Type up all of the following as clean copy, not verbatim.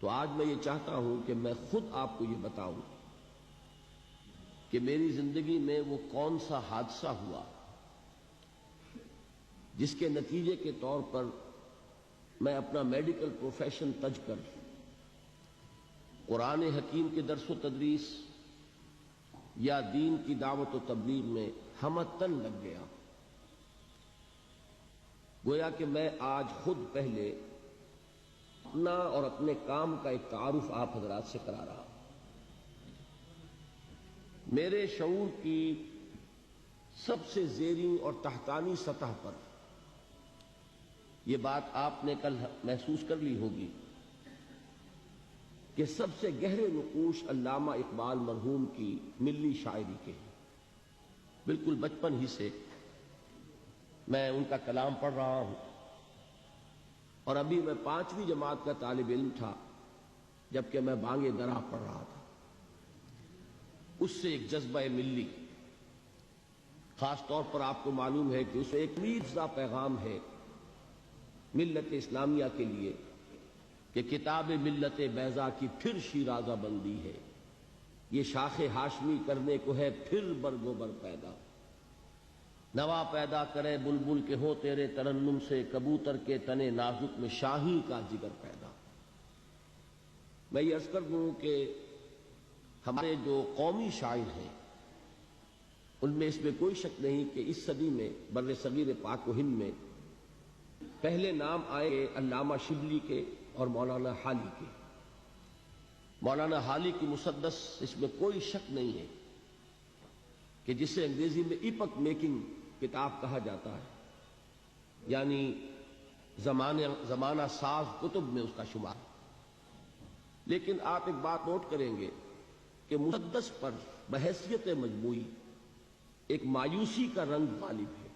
تو آج میں یہ چاہتا ہوں کہ میں خود آپ کو یہ بتاؤں کہ میری زندگی میں وہ کون سا حادثہ ہوا جس کے نتیجے کے طور پر میں اپنا میڈیکل پروفیشن تج کر قرآن حکیم کے درس و تدریس یا دین کی دعوت و تبلیغ میں ہمتن لگ گیا. گویا کہ میں آج خود پہلے اپنا اور اپنے کام کا ایک تعارف آپ حضرات سے کرا رہا ہوں. میرے شعور کی سب سے زیریں اور تحتانی سطح پر یہ بات آپ نے کل محسوس کر لی ہوگی کہ سب سے گہرے نقوش علامہ اقبال مرحوم کی ملی شاعری کے ہیں. بالکل بچپن ہی سے میں ان کا کلام پڑھ رہا ہوں اور ابھی میں 5ویں جماعت کا طالب علم تھا جبکہ میں بانگ درا پڑھ رہا تھا. اس سے ایک جذبہ ملی، خاص طور پر آپ کو معلوم ہے کہ اس میں ایک میرزا پیغام ہے ملت اسلامیہ کے لیے کہ کتاب ملت بیضا کی پھر شیرازہ بندی ہے، یہ شاخ ہاشمی کرنے کو ہے پھر برگ و بر پیدا. نوا پیدا کرے بلبل کے ہو تیرے ترنم سے، کبوتر کے تنے نازک میں شاہی کا جگر پیدا. میں یہ عرض کر دوں کہ ہمارے جو قومی شاعر ہیں ان میں اس میں کوئی شک نہیں کہ اس صدی میں بر صغیر پاک و ہند میں پہلے نام آئے علامہ شبلی کے اور مولانا حالی کے. مولانا حالی کی مسدس اس میں کوئی شک نہیں ہے کہ جسے انگریزی میں ایپک میکنگ کتاب کہا جاتا ہے، یعنی زمانہ ساز کتب میں اس کا شمار. لیکن آپ ایک بات نوٹ کریں گے کہ مسدس پر بحیثیت مجموعی ایک مایوسی کا رنگ غالب ہے.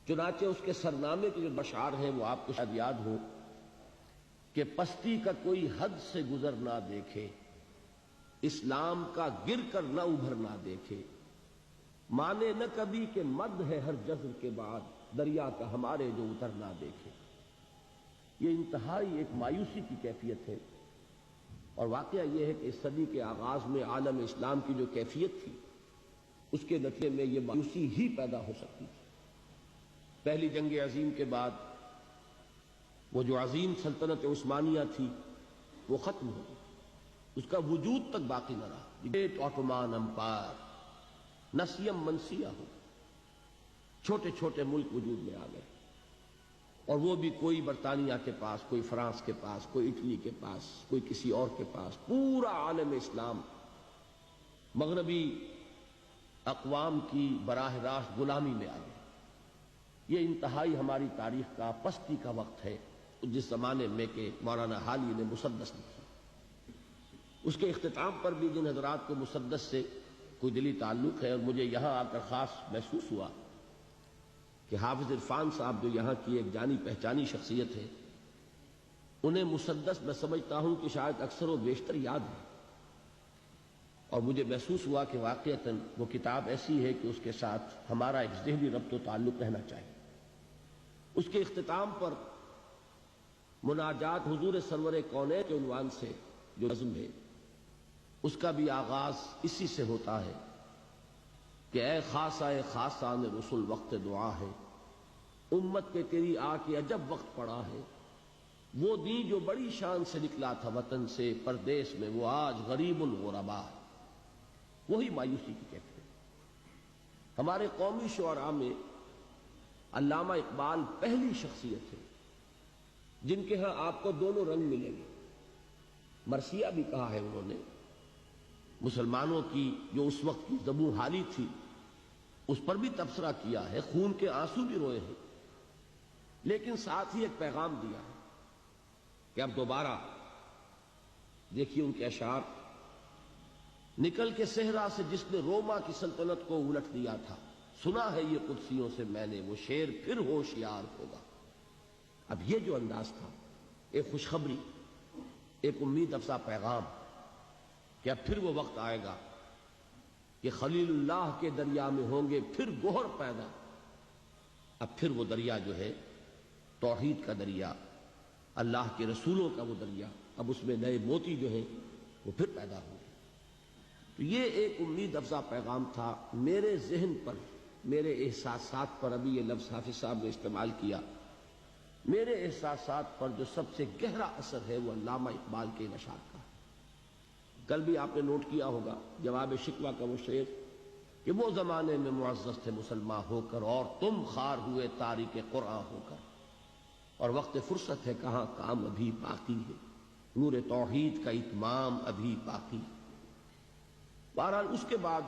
چنانچہ اس کے سرنامے کے جو بشعار ہیں وہ آپ کو شاید یاد ہو کہ پستی کا کوئی حد سے گزر نہ دیکھے، اسلام کا گر کر نہ ابھر نہ دیکھے، مانے نہ کبھی کہ مد ہے ہر جزر کے بعد، دریا کا ہمارے جو اتر نہ دیکھے. یہ انتہائی ایک مایوسی کی کیفیت ہے، اور واقعہ یہ ہے کہ اس صدی کے آغاز میں عالم اسلام کی جو کیفیت تھی اس کے نتیجے میں یہ مایوسی ہی پیدا ہو سکتی تھی. پہلی جنگ عظیم کے بعد وہ جو عظیم سلطنت عثمانیہ تھی وہ ختم ہو گئی، اس کا وجود تک باقی نہ رہا. گریٹ آٹومان امپائر نسیم منسیہ ہو، چھوٹے چھوٹے ملک وجود میں آ گئے، اور وہ بھی کوئی برطانیہ کے پاس، کوئی فرانس کے پاس، کوئی اٹلی کے پاس، کوئی کسی اور کے پاس. پورا عالم اسلام مغربی اقوام کی براہ راست غلامی میں آ گئے. یہ انتہائی ہماری تاریخ کا پستی کا وقت ہے جس زمانے میں کہ مولانا حالی نے مسدس لکھی. اس کے اختتام پر بھی جن حضرات کو مسدس سے کوئی دلی تعلق ہے، اور مجھے یہاں آ کر خاص محسوس ہوا کہ حافظ عرفان صاحب جو یہاں کی ایک جانی پہچانی شخصیت ہے، انہیں مسدس میں سمجھتا ہوں کہ شاید اکثر و بیشتر یاد ہے، اور مجھے محسوس ہوا کہ واقعتاً وہ کتاب ایسی ہے کہ اس کے ساتھ ہمارا ایک ذہنی ربط و تعلق رہنا چاہیے. اس کے اختتام پر مناجات حضور سرور کونین کے عنوان سے جو نظم ہے اس کا بھی آغاز اسی سے ہوتا ہے کہ اے خاصہ خاصان رسول وقت دعا ہے، امت پہ تیری آ کے عجب وقت پڑا ہے. وہ دین جو بڑی شان سے نکلا تھا وطن سے پردیس میں، وہ آج غریب الغربا ہے. وہی مایوسی کی کیفیت. ہمارے قومی شعراء میں علامہ اقبال پہلی شخصیت ہے جن کے ہاں آپ کو دونوں رنگ ملیں گے. مرثیہ بھی کہا ہے انہوں نے، مسلمانوں کی جو اس وقت کی زبوں حالی تھی اس پر بھی تبصرہ کیا ہے، خون کے آنسو بھی روئے ہیں، لیکن ساتھ ہی ایک پیغام دیا ہے کہ اب دوبارہ دیکھیے ان کے اشعار. نکل کے صحرا سے جس نے روما کی سلطنت کو الٹ دیا تھا، سنا ہے یہ قدسیوں سے میں نے، وہ شیر پھر ہوشیار ہوگا. اب یہ جو انداز تھا، ایک خوشخبری، ایک امید افزا پیغام کہ اب پھر وہ وقت آئے گا کہ خلیل اللہ کے دریا میں ہوں گے پھر گوہر پیدا. اب پھر وہ دریا جو ہے توحید کا دریا، اللہ کے رسولوں کا وہ دریا، اب اس میں نئے موتی جو ہیں وہ پھر پیدا ہوئے۔ تو یہ ایک امید افزا پیغام تھا میرے ذہن پر، میرے احساسات پر، ابھی یہ لفظ حافظ صاحب نے استعمال کیا، میرے احساسات پر جو سب سے گہرا اثر ہے وہ علامہ اقبال کے ان اشعار کا۔ کل بھی آپ نے نوٹ کیا ہوگا جواب شکوہ کا وہ شعر کہ وہ زمانے میں معزز تھے مسلمان ہو کر، اور تم خار ہوئے تاریک قرآن ہو کر، اور وقت فرصت ہے کہاں کام ابھی باقی ہے، نور توحید کا اتمام ابھی باقی ہے۔ بہرحال اس کے بعد،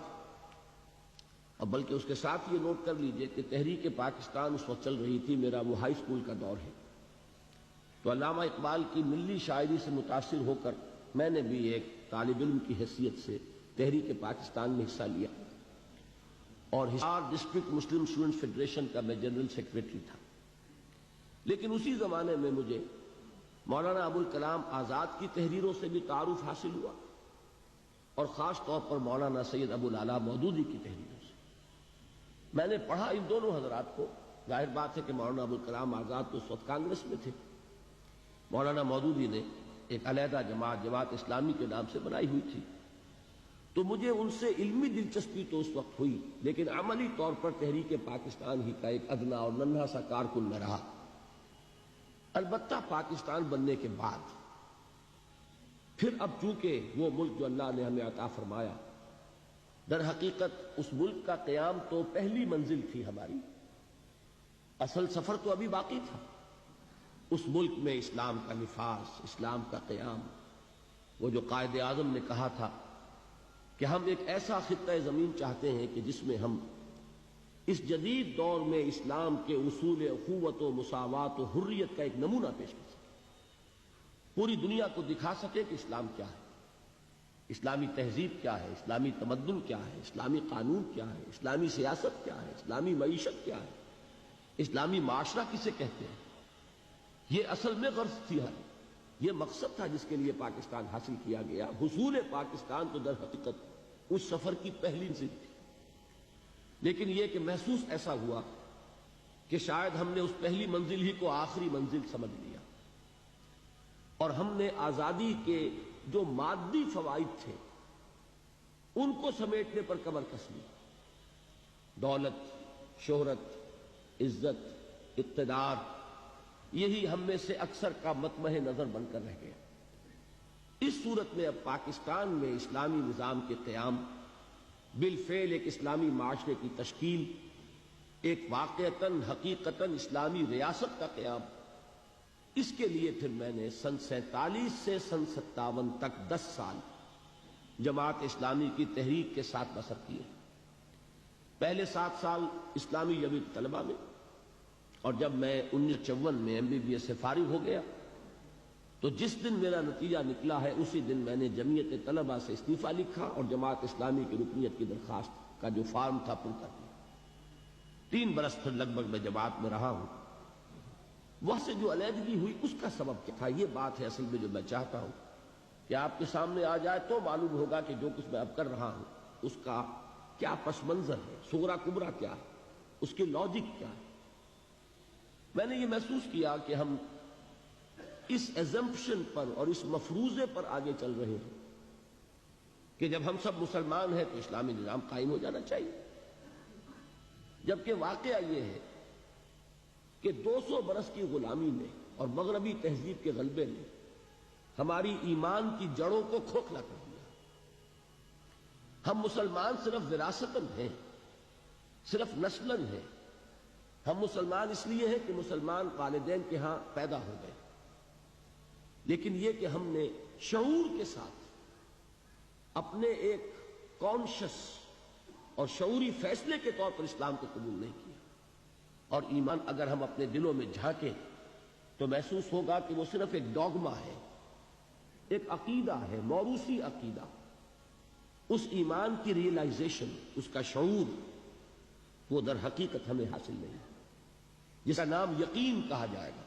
اب بلکہ اس کے ساتھ یہ نوٹ کر لیجئے کہ تحریک پاکستان اس وقت چل رہی تھی، میرا وہ ہائی اسکول کا دور ہے، تو علامہ اقبال کی ملی شاعری سے متاثر ہو کر میں نے بھی ایک طالب علم کی حیثیت سے تحریک پاکستان میں حصہ لیا، اور ہسار ڈسٹرکٹ مسلم اسٹوڈنٹس فیڈریشن کا میں جنرل سیکریٹری تھا۔ لیکن اسی زمانے میں مجھے مولانا ابوالکلام آزاد کی تحریروں سے بھی تعارف حاصل ہوا، اور خاص طور پر مولانا سید ابو العلا مودودی کی تحریروں سے میں نے پڑھا ان دونوں حضرات کو۔ ظاہر بات ہے کہ مولانا ابوالکلام آزاد تو اس وقت کانگریس میں تھے، مولانا مودودی نے ایک علیحدہ جماعت، جماعت اسلامی کے نام سے بنائی ہوئی تھی، تو مجھے ان سے علمی دلچسپی تو اس وقت ہوئی، لیکن عملی طور پر تحریک پاکستان ہی کا ایک ادنا اور ننھا سا کارکن میں رہا۔ البتہ پاکستان بننے کے بعد پھر اب چونکہ وہ ملک جو اللہ نے ہمیں عطا فرمایا، در حقیقت اس ملک کا قیام تو پہلی منزل تھی ہماری، اصل سفر تو ابھی باقی تھا۔ اس ملک میں اسلام کا نفاذ، اسلام کا قیام، وہ جو قائد اعظم نے کہا تھا کہ ہم ایک ایسا خطہ زمین چاہتے ہیں کہ جس میں ہم اس جدید دور میں اسلام کے اصول اخوت و مساوات و حریت کا ایک نمونہ پیش کر سکیں، پوری دنیا کو دکھا سکے کہ اسلام کیا ہے، اسلامی تہذیب کیا ہے، اسلامی تمدن کیا ہے، اسلامی قانون کیا ہے، اسلامی سیاست کیا ہے، اسلامی معیشت کیا ہے، اسلامی معاشرہ کسے کہتے ہیں۔ یہ اصل میں غرض تھی، یہ مقصد تھا جس کے لیے پاکستان حاصل کیا گیا۔ حصول پاکستان تو در حقیقت اس سفر کی پہلی منزل تھی، لیکن یہ کہ محسوس ایسا ہوا کہ شاید ہم نے اس پہلی منزل ہی کو آخری منزل سمجھ لیا، اور ہم نے آزادی کے جو مادی فوائد تھے ان کو سمیٹنے پر کمر کس لی۔ دولت، شہرت، عزت، اقتدار، یہی ہم میں سے اکثر کا مطمع نظر بن کر رہ گیا۔ اس صورت میں اب پاکستان میں اسلامی نظام کے قیام، بالفعل ایک اسلامی معاشرے کی تشکیل، ایک واقعتاً حقیقتاً اسلامی ریاست کا قیام، اس کے لیے پھر میں نے سن 47 سے سن 57 تک 10 سال جماعت اسلامی کی تحریک کے ساتھ بسر کیے۔ پہلے 7 سال اسلامی جمعیت طلبہ میں، اور جب میں 1954 میں MBBS سے فارغ ہو گیا تو جس دن میرا نتیجہ نکلا ہے اسی دن میں نے جمعیت طلبہ سے استعفیٰ لکھا اور جماعت اسلامی کی رکنیت کی درخواست کا جو فارم تھا پر کر دیا۔ 3 برس پھر لگ بھگ میں جماعت میں رہا ہوں۔ وہاں سے جو علیحدگی ہوئی اس کا سبب کیا تھا، یہ بات ہے اصل میں جو میں چاہتا ہوں کہ آپ کے سامنے آ جائے تو معلوم ہوگا کہ جو کچھ میں اب کر رہا ہوں اس کا کیا پس منظر ہے، صغرا کبرا کیا ہے، اس کی لاجک کیا ہے۔ میں نے یہ محسوس کیا کہ ہم اس ایزمپشن پر اور اس مفروضے پر آگے چل رہے ہیں کہ جب ہم سب مسلمان ہیں تو اسلامی نظام قائم ہو جانا چاہیے، جبکہ واقعہ یہ ہے کہ 200 برس کی غلامی نے اور مغربی تہذیب کے غلبے نے ہماری ایمان کی جڑوں کو کھوکھلا کر دیا۔ ہم مسلمان صرف وراثتاً ہیں، صرف نسلاً ہیں۔ ہم مسلمان اس لیے ہیں کہ مسلمان والدین کے ہاں پیدا ہو گئے، لیکن یہ کہ ہم نے شعور کے ساتھ اپنے ایک کانشس اور شعوری فیصلے کے طور پر اسلام کو قبول نہیں کیا۔ اور ایمان اگر ہم اپنے دلوں میں جھانکیں تو محسوس ہوگا کہ وہ صرف ایک ڈوگما ہے، ایک عقیدہ ہے، موروثی عقیدہ۔ اس ایمان کی ریئلائزیشن، اس کا شعور، وہ در حقیقت ہمیں حاصل نہیں، جس کا نام یقین کہا جائے گا،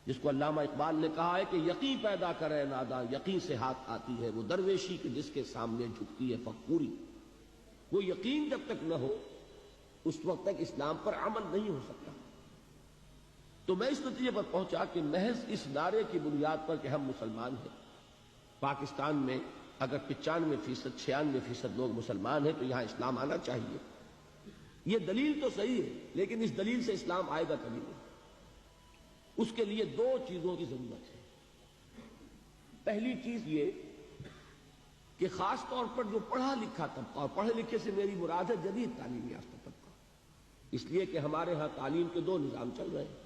جس کو علامہ اقبال نے کہا ہے کہ یقین پیدا کرے ناداں، یقین سے ہاتھ آتی ہے وہ درویشی کہ جس کے سامنے جھکتی ہے فقوری۔ وہ یقین جب تک نہ ہو اس وقت تک اسلام پر عمل نہیں ہو سکتا۔ تو میں اس نتیجے پر پہنچا کہ محض اس نعرے کی بنیاد پر کہ ہم مسلمان ہیں، پاکستان میں اگر 95%، 96% لوگ مسلمان ہیں تو یہاں اسلام آنا چاہیے، یہ دلیل تو صحیح ہے، لیکن اس دلیل سے اسلام آئے گا کبھی نہیں۔ اس کے لیے دو چیزوں کی ضرورت ہے۔ پہلی چیز یہ کہ خاص طور پر جو پڑھا لکھا طبقہ، اور پڑھے لکھے سے میری مراد ہے جدید تعلیم یافتہ طبقہ، اس لیے کہ ہمارے ہاں تعلیم کے دو نظام چل رہے ہیں۔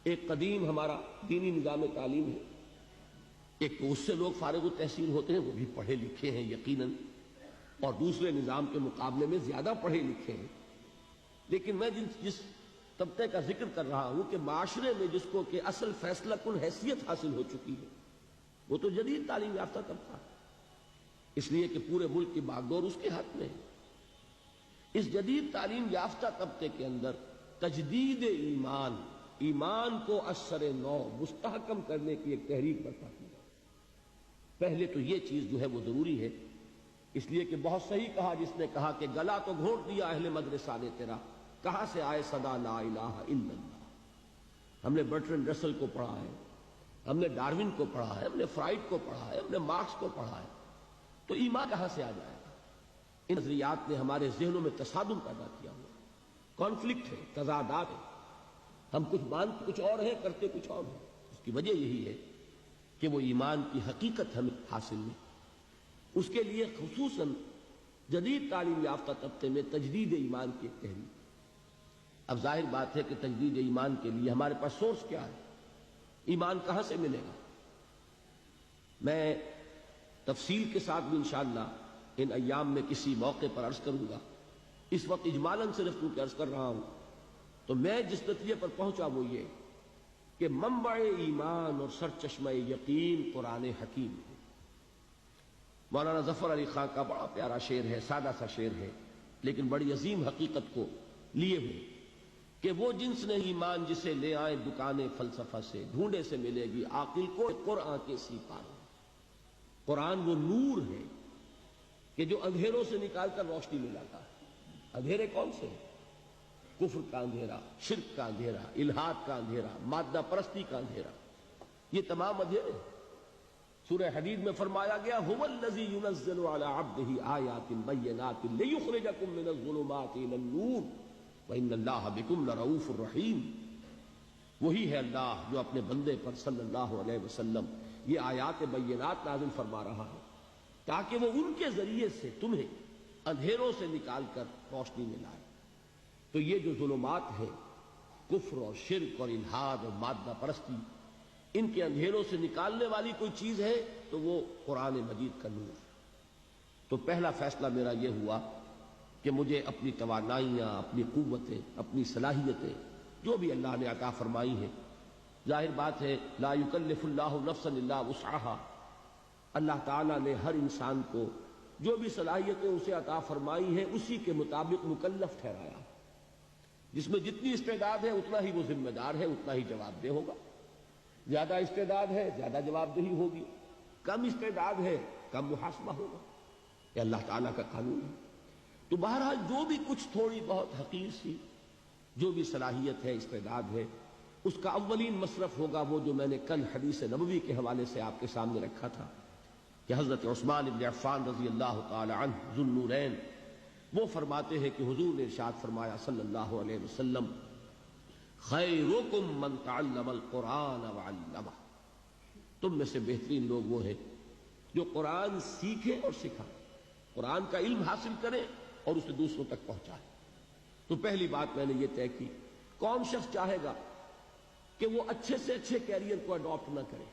ایک قدیم ہمارا دینی نظام تعلیم ہے، ایک تو اس سے لوگ فارغ التحصیل ہوتے ہیں، وہ بھی پڑھے لکھے ہیں یقیناً، اور دوسرے نظام کے مقابلے میں زیادہ پڑھے لکھے ہیں۔ لیکن میں جس طبقے کا ذکر کر رہا ہوں کہ معاشرے میں جس کو کہ اصل فیصلہ کن حیثیت حاصل ہو چکی ہے، وہ تو جدید تعلیم یافتہ طبقہ ہے، اس لیے کہ پورے ملک کی باغڈور اس کے ہاتھ میں ہے۔ اس جدید تعلیم یافتہ طبقے کے اندر تجدید ایمان کو اثر نو مستحکم کرنے کی ایک تحریک برپا کی جائے۔ پہلے تو یہ چیز جو ہے وہ ضروری ہے، اس لیے کہ بہت صحیح کہا جس نے کہا کہ گلا تو گھونٹ دیا اہل مدرسہ نے تیرا، کہاں سے آئے صدا لا الہ الا اللہ۔ ہم نے برٹرنڈ رسل کو پڑھا ہے، ہم نے ڈارون کو پڑھا ہے، ہم نے فرائڈ کو پڑھا ہے، ہم نے مارکس کو پڑھا ہے، تو ایمان کہاں سے آ جائے گا؟ ان نظریات نے ہمارے ذہنوں میں تصادم پیدا کیا ہوا، کانفلکٹ ہے، تضادات ہے، ہم کچھ مانتے کچھ اور ہیں، کرتے کچھ اور ہیں۔ اس کی وجہ یہی ہے کہ وہ ایمان کی حقیقت ہمیں حاصل نہیں۔ اس کے لیے خصوصاً جدید تعلیم یافتہ طبقے میں تجدید ایمان کی ایک تحریک۔ اب ظاہر بات ہے کہ تجدید ایمان کے لیے ہمارے پاس سورس کیا ہے، ایمان کہاں سے ملے گا؟ میں تفصیل کے ساتھ بھی انشاءاللہ ان ایام میں کسی موقع پر عرض کروں گا، اس وقت اجمالاً صرف کیونکہ عرض کر رہا ہوں۔ تو میں جس نتیجے پر پہنچا وہ یہ کہ منبع ایمان اور سرچشمہ یقین قرآن حکیم ہے۔ مولانا ظفر علی خان کا بڑا پیارا شعر ہے، سادہ سا شعر ہے لیکن بڑی عظیم حقیقت کو لیے ہوئے، کہ وہ جنس نے ایمان جسے لے آئے دکان فلسفہ سے، ڈھونڈے سے ملے گی عاقل کو قرآن کے سیپار۔ قرآن وہ نور ہے کہ جو اندھیروں سے نکال کر روشنی میں لاتا ہے۔ اندھیرے کون سے ہیں؟ کفر کا اندھیرا، شرک کا اندھیرا، الحاد کا اندھیرا، مادہ پرستی کا اندھیرا، یہ تمام اندھیرے۔ سورہ حدید میں فرمایا گیا هو الذی ينزل على عبده آیات بینات لیخرجکم من الظلمات الى النور وان اللہ بکم لرؤوف الرحیم۔ وہی ہے اللہ جو اپنے بندے پر صلی اللہ علیہ وسلم یہ آیات بینات نازل فرما رہا ہے تاکہ وہ ان کے ذریعے سے تمہیں اندھیروں سے نکال کر روشنی میں لائے۔ تو یہ جو ظلمات ہیں، کفر اور شرک اور الحاد اور مادہ پرستی، ان کے اندھیروں سے نکالنے والی کوئی چیز ہے تو وہ قرآن مجید کا نور۔ تو پہلا فیصلہ میرا یہ ہوا کہ مجھے اپنی توانائیاں، اپنی قوتیں، اپنی صلاحیتیں جو بھی اللہ نے عطا فرمائی ہیں، ظاہر بات ہے لا یکلف اللہ نفسا الا وسعها، اللہ تعالیٰ نے ہر انسان کو جو بھی صلاحیتیں اسے عطا فرمائی ہیں اسی کے مطابق مکلف ٹھہرایا۔ جس میں جتنی استعداد ہے اتنا ہی وہ ذمہ دار ہے، اتنا ہی جواب دہ ہوگا۔ زیادہ استعداد ہے زیادہ جواب دہی ہوگی، کم استعداد ہے کم محاسبہ ہوگا، یہ اللہ تعالیٰ کا قانون ہے۔ تو بہرحال جو بھی کچھ تھوڑی بہت حقیر سی جو بھی صلاحیت ہے، استعداد ہے، اس کا اولین مصرف ہوگا وہ جو میں نے کل حدیث نبوی کے حوالے سے آپ کے سامنے رکھا تھا کہ حضرت عثمان بن عفان رضی اللہ تعالی عنہ ذو النورین وہ فرماتے ہیں کہ حضور نے ارشاد فرمایا صلی اللہ علیہ وسلم خیرکم من تعلم القرآن وعلمہ، تم میں سے بہترین لوگ وہ ہیں جو قرآن سیکھیں اور سکھائیں، قرآن کا علم حاصل کریں اور اسے دوسروں تک پہنچائیں۔ تو پہلی بات میں نے یہ طے کی، کون شخص چاہے گا کہ وہ اچھے سے اچھے کیریئر کو اڈاپٹ نہ کرے؟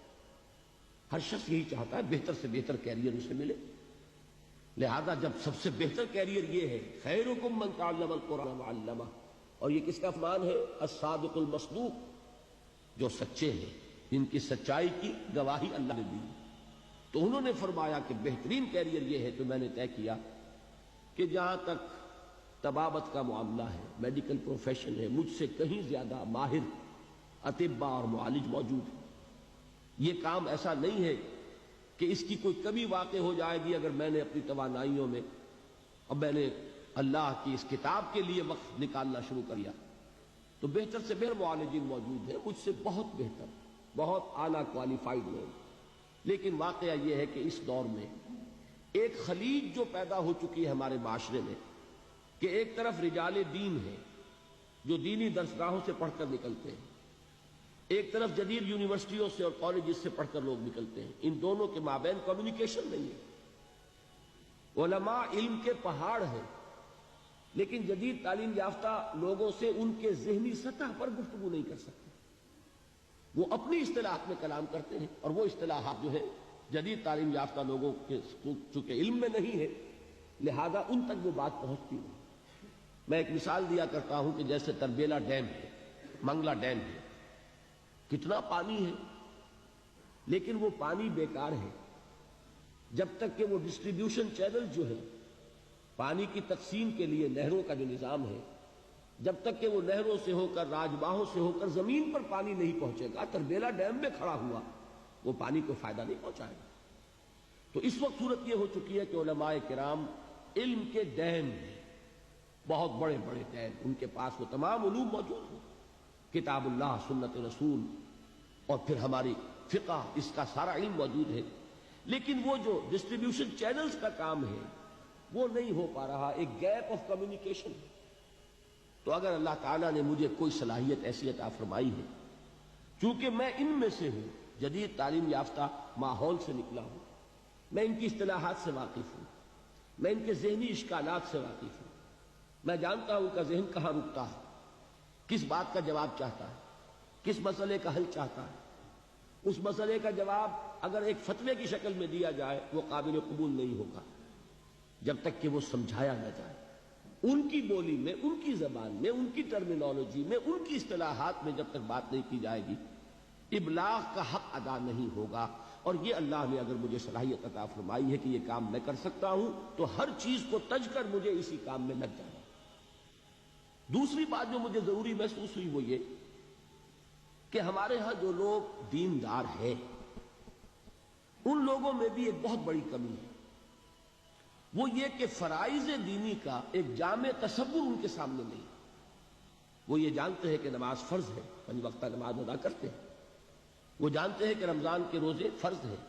ہر شخص یہی چاہتا ہے بہتر سے بہتر کیریئر اسے ملے، لہذا جب سب سے بہتر کیریئر یہ ہے خیرکم من تعلم القرآن وعلمہ، اور یہ کس کا فرمان ہے؟ الصادق المصدوق، جو سچے ہیں، جن کی سچائی کی گواہی اللہ نے دی۔ تو انہوں نے فرمایا کہ بہترین کیریئر یہ ہے، تو میں نے طے کیا کہ جہاں تک طبابت کا معاملہ ہے، میڈیکل پروفیشن ہے، مجھ سے کہیں زیادہ ماہر اطباء اور معالج موجود ہیں۔ یہ کام ایسا نہیں ہے کہ اس کی کوئی کمی واقع ہو جائے گی اگر میں نے اپنی توانائیوں میں اور میں نے اللہ کی اس کتاب کے لیے وقت نکالنا شروع کر دیا۔ تو بہتر سے بہتر معالجین موجود ہیں، مجھ سے بہت بہتر، بہت اعلیٰ کوالیفائڈ لوگ، لیکن واقعہ یہ ہے کہ اس دور میں ایک خلیج جو پیدا ہو چکی ہے ہمارے معاشرے میں، کہ ایک طرف رجال دین ہے جو دینی درسگاہوں سے پڑھ کر نکلتے ہیں، ایک طرف جدید یونیورسٹیوں سے اور کالجز سے پڑھ کر لوگ نکلتے ہیں، ان دونوں کے مابین کمیونیکیشن نہیں ہے۔ علماء علم کے پہاڑ ہیں، لیکن جدید تعلیم یافتہ لوگوں سے ان کے ذہنی سطح پر گفتگو نہیں کر سکتے، وہ اپنی اصطلاحات میں کلام کرتے ہیں، اور وہ اصطلاحات جو ہے جدید تعلیم یافتہ لوگوں کے چونکہ علم میں نہیں ہے، لہذا ان تک وہ بات پہنچتی نہیں۔ میں ایک مثال دیا کرتا ہوں کہ جیسے تربیلا ڈیم ہے، منگلا ڈیم ہے، کتنا پانی ہے، لیکن وہ پانی بیکار ہے جب تک کہ وہ ڈسٹریبیوشن چینل جو ہے پانی کی تقسیم کے لیے نہروں کا جو نظام ہے، جب تک کہ وہ نہروں سے ہو کر راجباہوں سے ہو کر زمین پر پانی نہیں پہنچے گا، تربیلا ڈیم میں کھڑا ہوا وہ پانی کو فائدہ نہیں پہنچائے گا۔ تو اس وقت صورت یہ ہو چکی ہے کہ علماء کرام علم کے ڈیم ہیں، بہت بڑے بڑے ڈیم، ان کے پاس وہ تمام علوم موجود ہیں، کتاب اللہ، سنت رسول، اور پھر ہماری فقہ، اس کا سارا علم موجود ہے، لیکن وہ جو ڈسٹریبیوشن چینلز کا کام ہے وہ نہیں ہو پا رہا، ایک گیپ آف کمیونیکیشن ہے۔ تو اگر اللہ تعالیٰ نے مجھے کوئی صلاحیت ایسی عطا فرمائی ہے، چونکہ میں ان میں سے ہوں، جدید تعلیم یافتہ ماحول سے نکلا ہوں، میں ان کی اصطلاحات سے واقف ہوں، میں ان کے ذہنی اشکالات سے واقف ہوں، میں جانتا ہوں ان کا ذہن کہاں رکتا ہے، کس بات کا جواب چاہتا ہے، کس مسئلے کا حل چاہتا ہے۔ اس مسئلے کا جواب اگر ایک فتوے کی شکل میں دیا جائے وہ قابل قبول نہیں ہوگا جب تک کہ وہ سمجھایا نہ جائے، ان کی بولی میں، ان کی زبان میں، ان کی ٹرمینالوجی میں، ان کی اصطلاحات میں جب تک بات نہیں کی جائے گی، ابلاغ کا حق ادا نہیں ہوگا۔ اور یہ اللہ نے اگر مجھے صلاحیت عطا فرمائی ہے کہ یہ کام میں کر سکتا ہوں، تو ہر چیز کو تج کر مجھے اسی کام میں لگ جانا۔ دوسری بات جو مجھے ضروری محسوس ہوئی وہ یہ کہ ہمارے ہاں جو لوگ دیندار ہیں ان لوگوں میں بھی ایک بہت بڑی کمی ہے، وہ یہ کہ فرائض دینی کا ایک جامع تصور ان کے سامنے نہیں۔ وہ یہ جانتے ہیں کہ نماز فرض ہے، 5 وقتہ نماز ادا کرتے ہیں، وہ جانتے ہیں کہ رمضان کے روزے فرض ہیں،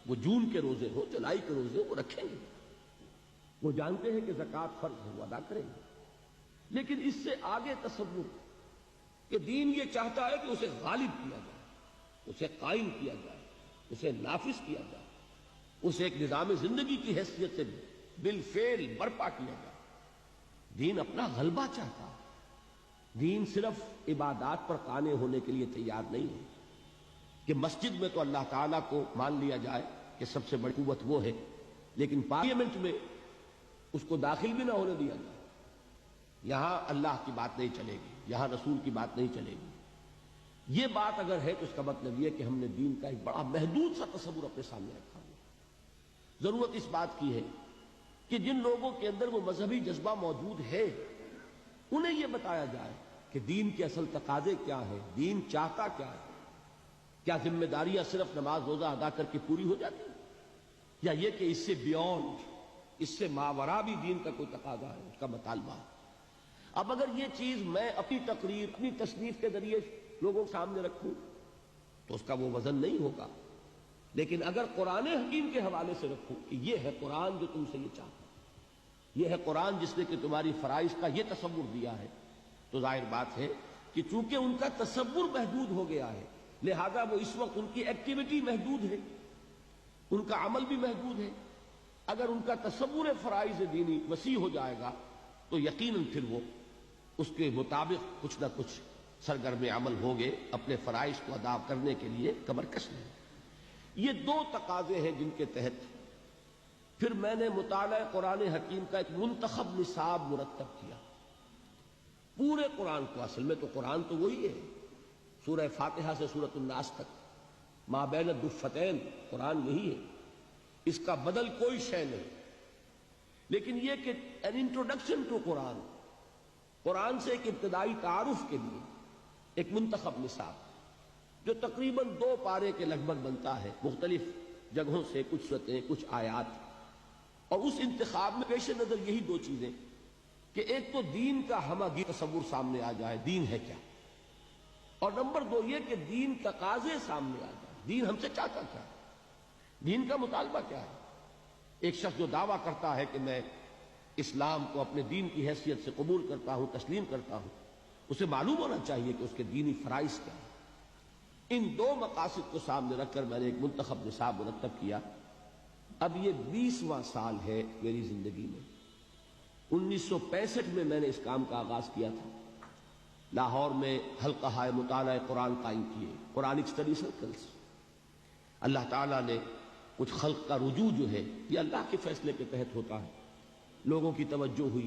وہ جون کے روزے ہو، جولائی کے روزے ہو، وہ رکھیں گے، وہ جانتے ہیں کہ زکوٰۃ فرض ہے، وہ ادا کریں گے، لیکن اس سے آگے تصور کہ دین یہ چاہتا ہے کہ اسے غالب کیا جائے، اسے قائم کیا جائے، اسے نافذ کیا جائے، اسے ایک نظام زندگی کی حیثیت سے بالفعل برپا کیا جائے۔ دین اپنا غلبہ چاہتا ہے، دین صرف عبادات پر قانے ہونے کے لیے تیار نہیں ہے کہ مسجد میں تو اللہ تعالیٰ کو مان لیا جائے کہ سب سے بڑی قوت وہ ہے، لیکن پارلیمنٹ میں اس کو داخل بھی نہ ہونے دیا جائے، یہاں اللہ کی بات نہیں چلے گی، یہاں رسول کی بات نہیں چلے گی۔ یہ بات اگر ہے تو اس کا مطلب یہ کہ ہم نے دین کا ایک بڑا محدود سا تصور اپنے سامنے رکھا ہے۔ ضرورت اس بات کی ہے کہ جن لوگوں کے اندر وہ مذہبی جذبہ موجود ہے انہیں یہ بتایا جائے کہ دین کے اصل تقاضے کیا ہیں، دین چاہتا کیا ہے، کیا ذمہ داریاں صرف نماز روزہ ادا کر کے پوری ہو جاتی ہیں، یا یہ کہ اس سے بیونڈ، اس سے ماورا بھی دین کا کوئی تقاضا ہے، اس کا مطالبہ ہے۔ اب اگر یہ چیز میں اپنی تقریر، اپنی تصنیف کے ذریعے لوگوں کے سامنے رکھوں تو اس کا وہ وزن نہیں ہوگا، لیکن اگر قرآن حکیم کے حوالے سے رکھوں کہ یہ ہے قرآن جو تم سے یہ چاہتا ہے، یہ ہے قرآن جس نے کہ تمہاری فرائض کا یہ تصور دیا ہے، تو ظاہر بات ہے کہ چونکہ ان کا تصور محدود ہو گیا ہے، لہذا وہ اس وقت ان کی ایکٹیویٹی محدود ہے، ان کا عمل بھی محدود ہے۔ اگر ان کا تصور فرائض دینی وسیع ہو جائے گا تو یقیناً پھر وہ اس کے مطابق کچھ نہ کچھ سرگرم عمل ہوگے، اپنے فرائض کو ادا کرنے کے لیے کمر کش نہیں۔ یہ 2 تقاضے ہیں جن کے تحت پھر میں نے مطالعہ قرآن حکیم کا ایک منتخب نصاب مرتب کیا، پورے قرآن کو۔ اصل میں تو قرآن تو وہی ہے، سورہ فاتحہ سے سورۃ الناس تک، ما بین الدفتین، قرآن یہی ہے، اس کا بدل کوئی شے نہیں، لیکن یہ کہ an introduction to قرآن، قرآن سے ایک ابتدائی تعارف کے لیے ایک منتخب نصاب جو تقریباً 2 پارے کے لگ بھگ بنتا ہے، مختلف جگہوں سے کچھ سورتیں، کچھ آیات، اور اس انتخاب میں پیش نظر یہی 2 چیزیں کہ ایک تو دین کا ہمہ گیر تصور سامنے آ جائے، دین ہے کیا، اور نمبر 2 یہ کہ دین تقاضے سامنے آ جائیں. دین ہم سے چاہتا کیا ہے, دین کا مطالبہ کیا ہے. ایک شخص جو دعویٰ کرتا ہے کہ میں اسلام کو اپنے دین کی حیثیت سے قبول کرتا ہوں, تسلیم کرتا ہوں, اسے معلوم ہونا چاہیے کہ اس کے دینی فرائض کیا ہیں. ان 2 مقاصد کو سامنے رکھ کر میں نے ایک منتخب نصاب مرتب کیا. اب یہ 20واں سال ہے میری زندگی میں. 1965 میں نے اس کام کا آغاز کیا تھا. لاہور میں حلقہ مطالعہ قرآن قائم کیے, قرآنک اسٹڈی سرکلز. اللہ تعالیٰ نے کچھ خلق کا رجوع جو ہے یہ اللہ کے فیصلے کے تحت ہوتا ہے. لوگوں کی توجہ ہوئی.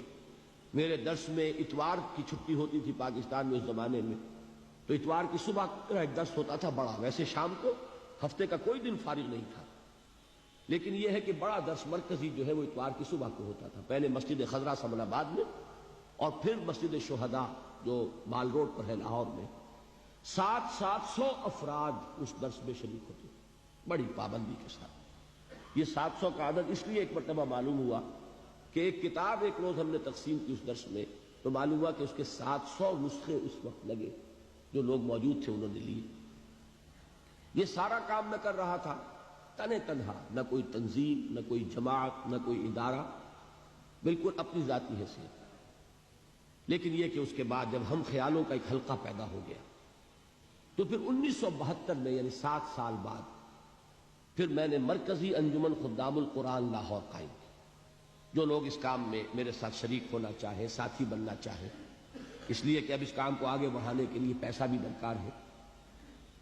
میرے درس میں اتوار کی چھٹی ہوتی تھی پاکستان میں اس زمانے میں, تو اتوار کی صبح کا ایک درس ہوتا تھا بڑا. ویسے شام کو ہفتے کا کوئی دن فارغ نہیں تھا, لیکن یہ ہے کہ بڑا درس مرکزی جو ہے وہ اتوار کی صبح کو ہوتا تھا. پہلے مسجد خضرا سمن آباد میں اور پھر مسجد شہداء جو مال روڈ پر ہے لاہور میں. 700 افراد اس درس میں شریک ہوتے تھے بڑی پابندی کے ساتھ. یہ 700 کا عدد اس لیے ایک مرتبہ معلوم ہوا کہ ایک کتاب ایک روز ہم نے تقسیم کی اس درس میں, تو معلوم ہوا کہ اس کے 700 نسخے اس وقت لگے جو لوگ موجود تھے انہوں نے لیے. یہ سارا کام میں کر رہا تھا تنہا, نہ کوئی تنظیم, نہ کوئی جماعت, نہ کوئی ادارہ, بالکل اپنی ذاتی حیثیت. لیکن یہ کہ اس کے بعد جب ہم خیالوں کا ایک حلقہ پیدا ہو گیا تو پھر 1972 میں یعنی 7 سال بعد پھر میں نے مرکزی انجمن خدام القرآن لاہور قائم کی. جو لوگ اس کام میں میرے ساتھ شریک ہونا چاہیں, ساتھی بننا چاہیں, اس لیے کہ اب اس کام کو آگے بڑھانے کے لیے پیسہ بھی درکار ہے,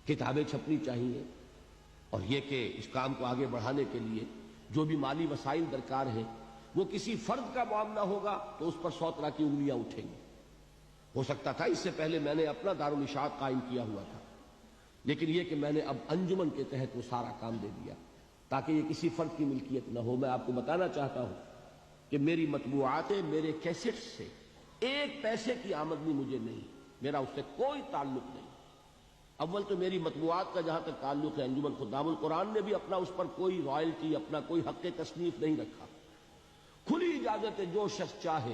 کتابیں چھپنی چاہیے, اور یہ کہ اس کام کو آگے بڑھانے کے لیے جو بھی مالی وسائل درکار ہیں وہ کسی فرد کا معاملہ ہوگا تو اس پر 100 طرح کی انگلیاں اٹھیں گی. ہو سکتا تھا اس سے پہلے میں نے اپنا دارالاشاعت قائم کیا ہوا تھا, لیکن یہ کہ میں نے اب انجمن کے تحت وہ سارا کام دے دیا تاکہ یہ کسی فرد کی ملکیت نہ ہو. میں آپ کو بتانا چاہتا ہوں کہ میری مطبوعاتیں, میرے کیسٹ سے 1 پیسے کی آمدنی مجھے نہیں, میرا اس سے کوئی تعلق نہیں. اول تو میری مطبوعات کا جہاں تک تعلق ہے, انجمن خدام القرآن نے بھی اپنا اس پر کوئی رائلٹی, اپنا کوئی حق تصنیف نہیں رکھا. کھلی اجازت ہے, جو شخص چاہے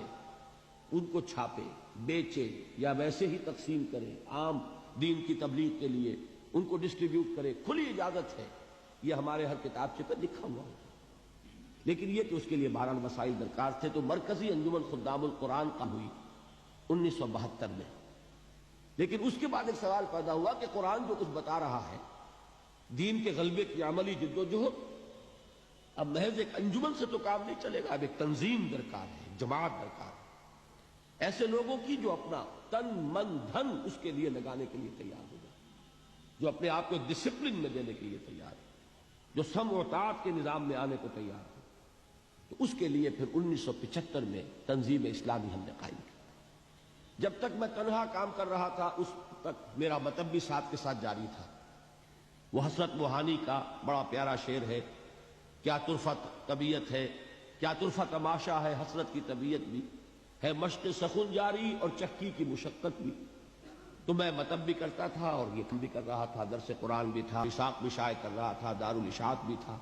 ان کو چھاپے, بیچے یا ویسے ہی تقسیم کرے, عام دین کی تبلیغ کے لیے ان کو ڈسٹریبیوٹ کرے, کھلی اجازت ہے. یہ ہمارے ہر کتابچے پر لکھا ہوا ہے. لیکن یہ کہ اس کے لیے بہرحال وسائل درکار تھے, تو مرکزی انجمن خدام القرآن قائم ہوئی 1972 میں. لیکن اس کے بعد ایک سوال پیدا ہوا کہ قرآن جو کچھ بتا رہا ہے, دین کے غلبے کی عملی جد و جہد, اب محض ایک انجمن سے تو کام نہیں چلے گا, اب ایک تنظیم درکار ہے, جماعت درکار ہے, ایسے لوگوں کی جو اپنا تن من دھن اس کے لیے لگانے کے لیے تیار ہو جائے, جو اپنے آپ کو ڈسپلن میں دینے کے لیے تیار ہے, جو سمع و طاعت کے نظام میں آنے کو تیار ہے. تو اس کے لیے پھر 1975 میں تنظیم اسلامی ہم نے قائم کی. جب تک میں تنہا کام کر رہا تھا اس تک میرا مطلب بھی ساتھ کے ساتھ جاری تھا. وہ حسرت موہانی کا بڑا پیارا شعر ہے, کیا طرفت طبیعت ہے, کیا طرفت تماشا ہے, حسرت کی طبیعت بھی ہے, مشق سخن جاری اور چکی کی مشقت بھی. تو میں مطلب بھی کرتا تھا اور یہ بھی کر رہا تھا, درس قرآن بھی تھا, وثاق بھی شائع کر رہا تھا, دارالاشاعت بھی تھا.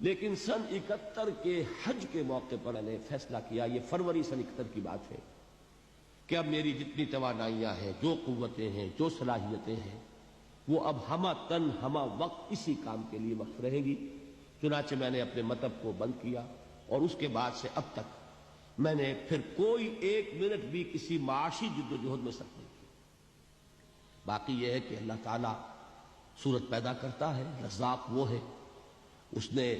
لیکن سن 71 کے حج کے موقع پر میں نے فیصلہ کیا, یہ فروری سن 71 کی بات ہے, کہ اب میری جتنی توانائیاں ہیں, جو قوتیں ہیں, جو صلاحیتیں ہیں, وہ اب ہمہ تن ہمہ وقت اسی کام کے لیے وقف رہیں گی. چنانچہ میں نے اپنے مطلب کو بند کیا, اور اس کے بعد سے اب تک میں نے پھر کوئی 1 منٹ بھی کسی معاشی جد و جہد میں صرف نہیں کیا. باقی یہ ہے کہ اللہ تعالیٰ صورت پیدا کرتا ہے, رزاق وہ ہے, اس نے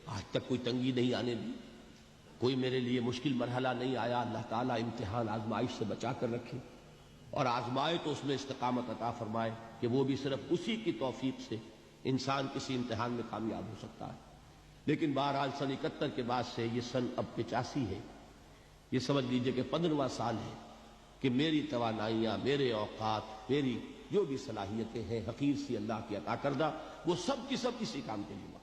آج تک کوئی تنگی نہیں آنے دی, کوئی میرے لیے مشکل مرحلہ نہیں آیا. اللہ تعالیٰ امتحان آزمائش سے بچا کر رکھے, اور آزمائے تو اس میں استقامت عطا فرمائے, کہ وہ بھی صرف اسی کی توفیق سے انسان کسی امتحان میں کامیاب ہو سکتا ہے. لیکن بہرحال سن 71 کے بعد سے یہ سن اب 85 ہے, یہ سمجھ لیجئے کہ 15واں سال ہے کہ میری توانائیاں, میرے اوقات, میری جو بھی صلاحیتیں ہیں حقیر سی اللہ کی عطا کردہ, وہ سب کی سب کسی کام کے لیے